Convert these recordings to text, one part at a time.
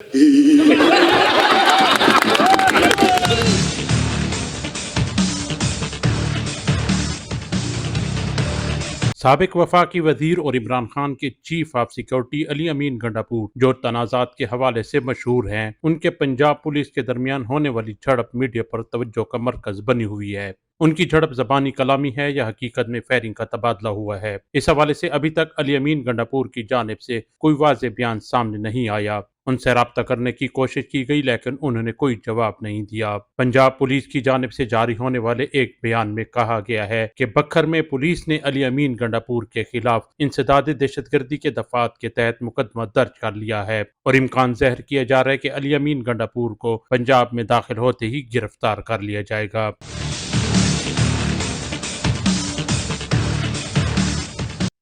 साबिक वफाकी वजीर और इमरान खान के चीफ ऑफ सिक्योरिटी अली अमीन गंडापुर, जो तनाज़ात के हवाले से मशहूर हैं, उनके पंजाब पुलिस के दरमियान होने वाली झड़प मीडिया पर तवज्जो का मरकज बनी हुई है। उनकी झड़प ज़बानी कलामी है या हकीकत में फायरिंग का तबादला हुआ है? इस हवाले से अभी तक अली अमीन गंडापुर की जानिब से कोई वाज़ेह बयान सामने नहीं आया। उनसे राब्ता करने की कोशिश की गई, लेकिन उन्होंने कोई जवाब नहीं दिया। पंजाब पुलिस की जानिब से जारी होने वाले एक बयान में कहा गया है कि बखर में पुलिस ने अली अमीन गंडापुर के खिलाफ इंसदाद दहशतगर्दी के दफात के तहत मुकदमा दर्ज कर लिया है और इम्कान ज़ाहिर किया जा रहा है कि अली अमीन गंडापुर को पंजाब में दाखिल होते ही गिरफ्तार कर लिया जाएगा।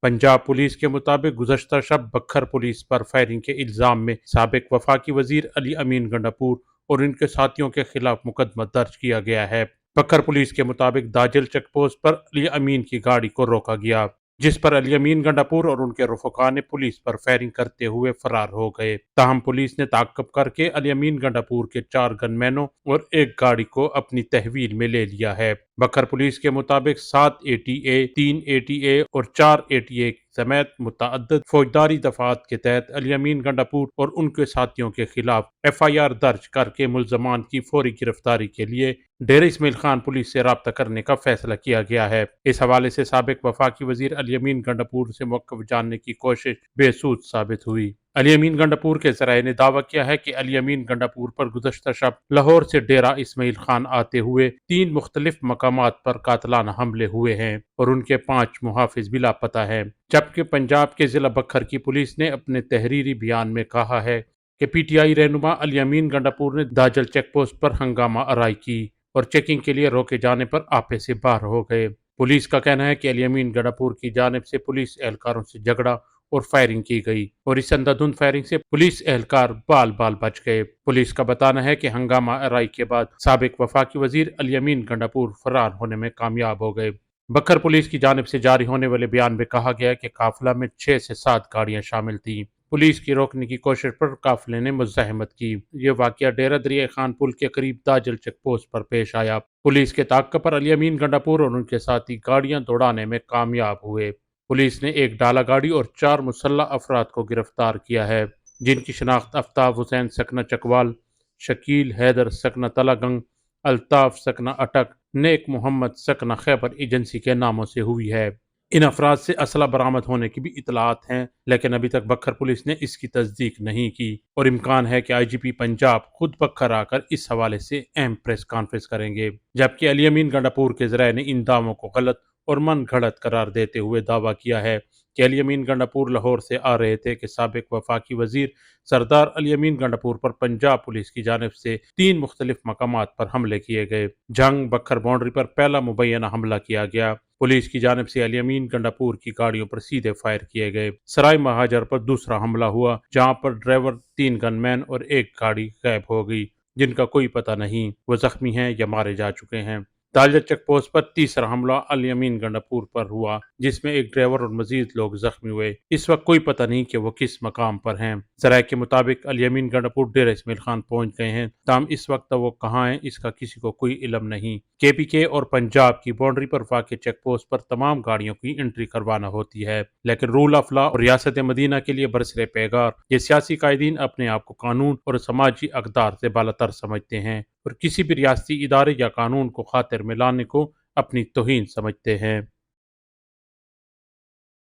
पंजाब पुलिस के मुताबिक गुज़श्ता शब बखर पुलिस पर फायरिंग के इल्ज़ाम में साबिक वफाकी वजीर अली अमीन गंडापुर और इनके साथियों के खिलाफ मुकदमा दर्ज किया गया है। बखर पुलिस के मुताबिक दाजल चेक पोस्ट पर अली अमीन की गाड़ी को रोका गया, जिस पर अली अमीन गंडापुर और उनके रफका ने पुलिस पर फायरिंग करते हुए फरार हो गए। ताहम पुलिस ने ताक़ब करके अली अमीन गंडापुर के 4 गनमैनों और एक गाड़ी को अपनी तहवील में ले लिया है। बखर पुलिस के मुताबिक 7 ATA, 3 ATA और 4 ATA समेत मुतअद्दिद फौजदारी दफात के तहत अली अमीन गंडापुर और उनके साथियों के खिलाफ FIR दर्ज करके मुल्ज़मान की फौरी गिरफ्तारी के लिए डेरा इस्माइल खान पुलिस से राब्ता करने का फैसला किया गया है। इस हवाले से साबिक वफाकी वजीर अली अमीन गंडापुर से मौक़िफ़ जानने की कोशिश बेसूद साबित हुई। अली अमीन गंडापुर के ज़राए ने दावा किया है कि अली अमीन गंडापुर पर गुज़श्ता शब लाहौर से डेरा इस्माइल खान आते हुए 3 मुख्तलिफ मकामात पर कातलाना हमले हुए हैं और उनके 5 मुहाफिज भी लापता हैं। जबकि पंजाब के ज़िला बखर की पुलिस ने अपने तहरीरी बयान में कहा है कि PTI रहनुमा अली अमीन गंडापुर ने दाजल चेक पोस्ट पर हंगामा आराई की और चेकिंग के लिए रोके जाने पर आपे से बाहर हो गए। पुलिस का कहना है कि अली अमीन गंडापुर की जानिब से पुलिस एहलकारों से झगड़ा और फायरिंग की गई और इस अंधाधुंध फायरिंग से पुलिस एहलकार बाल बाल बच गए। पुलिस का बताना है कि हंगामा आराई के बाद साबिक वफाकी वजीर अली अमीन गंडापुर फरार होने में कामयाब हो गए। बखर पुलिस की जानिब से जारी होने वाले बयान में कहा गया कि काफिला में 6 से 7 गाड़ियां शामिल थीं। पुलिस की रोकने की कोशिश पर काफिले ने मुज़ाहमत की। ये वाकया डेरा दरिया खान पुल के करीब दाजल चेक पोस्ट पर पेश आया। पुलिस के ताक़ब पर अली अमीन गंडापुर और उनके साथी गाड़ियां दौड़ाने में कामयाब हुए। पुलिस ने एक डाला गाड़ी और 4 मुसल्लह अफराद को गिरफ्तार किया है, जिनकी शनाख्त आफ्ताब हुसैन सकना चकवाल, शकील हैदर सकना तलागंग, अल्ताफ सकना अटक, नेक मोहम्मद सकना खैबर एजेंसी के नामों से हुई है। इन अफराद से असला बरामद होने की भी इतलात हैं, लेकिन अभी तक बखर पुलिस ने इसकी तस्दीक नहीं की और इम्कान है कि IGP पंजाब खुद बखर आकर इस हवाले से अहम प्रेस कॉन्फ्रेंस करेंगे। जबकि अली अमीन गंडापुर के ज़राए ने इन दावों को गलत और मन घड़त करार देते हुए दावा किया है कि अली अमीन गंडापुर लाहौर से आ रहे थे कि साबिक वफाकी वजीर सरदार अली अमीन गंडापुर पर पंजाब पुलिस की जानिब से 3 मुख्तलिफ मकामात पर हमले किए गए। जंग बखर बाउंड्री पर पहला मुबैना हमला किया गया। पुलिस की जानिब से अली अमीन गंडापुर की गाड़ियों पर सीधे फायर किए गए। सराय महाजर पर दूसरा हमला हुआ, जहां पर ड्राइवर, 3 गनमैन और एक गाड़ी गायब हो गई, जिनका कोई पता नहीं वो जख्मी हैं या मारे जा चुके हैं। दाजल चेक पोस्ट पर तीसरा हमला अली अमीन गंडापुर पर हुआ, जिसमें एक ड्राइवर और मजीद लोग जख्मी हुए। इस वक्त कोई पता नहीं कि वो किस मकाम पर हैं। ज़राए के मुताबिक अली अमीन गंडापुर डेरा इस्माइल खान पहुंच गए हैं, ताहम इस वक्त वो कहाँ हैं इसका किसी को कोई इल्म नहीं। KPK और पंजाब की बाउंड्री पर वाक़े चेक पोस्ट पर तमाम गाड़ियों की एंट्री करवाना होती है, लेकिन रूल ऑफ लॉ और रियासत मदीना के लिए बरसरे पैगार ये सियासी कायदीन अपने आप को कानून और समाजी अक़दार से बालातर समझते हैं और किसी भी रियासती इदारे या कानून को खातिर में लाने को अपनी तौहीन समझते हैं।